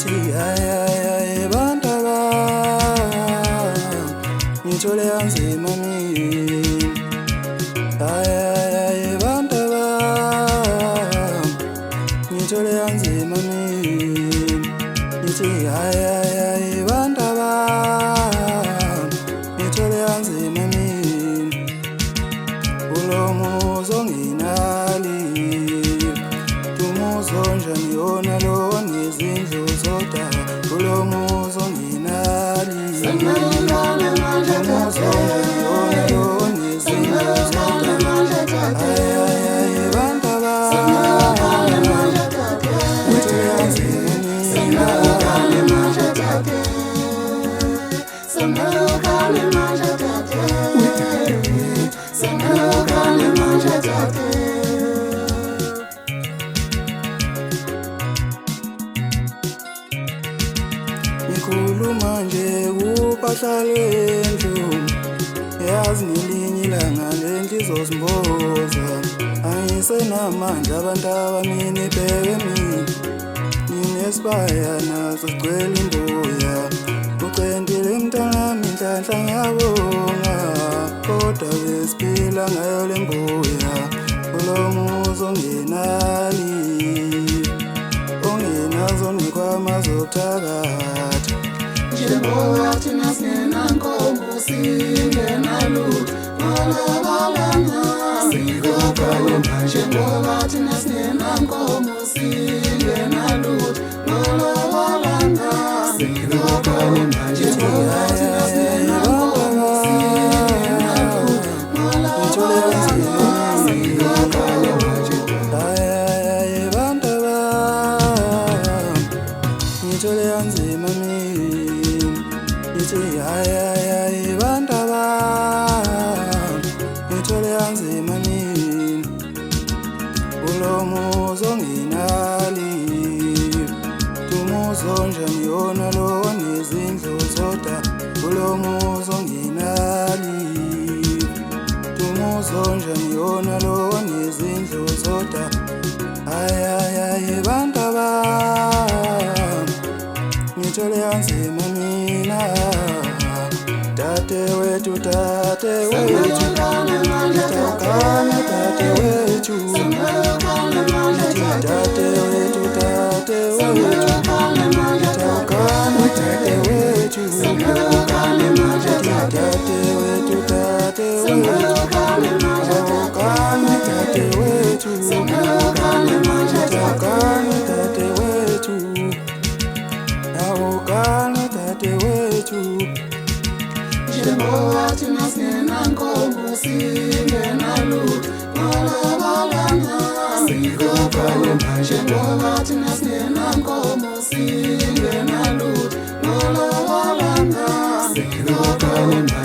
ngithi hayi bantaba ngithole kanzima mina hayi bantaba ngithole kanzima mina ngithi hayi bantaba ngithole kanzima mina ulomuzo nginali tumuzo njani yona lo nezindlu zoda ulomuzo nginali tumuzo njani yona lo nezindlu zoda hayi bantaba ngithole kanzima ngikhuluma nje kuphahla lendlu yazi ngelinye ilanga lendlu izozimboza angisenamandla abantaba mina ibheke mina nginesibaya naso sigcwele imbuya ucentile mntanami inhlanhla ngiyabonga kodwa besiphila ngayo le mbuya ulomuzo ongenali ongenazo nekhwama zokuthakatha njengoba thina singenankomo singenalutho ngalabalanga sikhokhona njengoba thina singenankomo singenalutho ngalabalanga sikhokhona njengoba thina singenankomo singenalutho ngalabalanga sikhokhona hayi bantaba ngithole kanzima mina ngithi hayi bantaba ngithole kanzima mina ulomuzo ongenali tumuzo njani yona lo nezindlu zoda ulomuzo ongenali tumuzo njani yona lo nezindlu zoda hayi bantaba ngithole kanzima mina tate wethu ngitawukana tate wethu ngitawukana tate wethu ngitawukana tate wethu ngitawukana tate wethu awukana tate wethu njengoba thina singenankomo singenalutho ngalabalanga sikhokhona njengoba thina singenankomo singenalutho ngalabalanga sikhokhona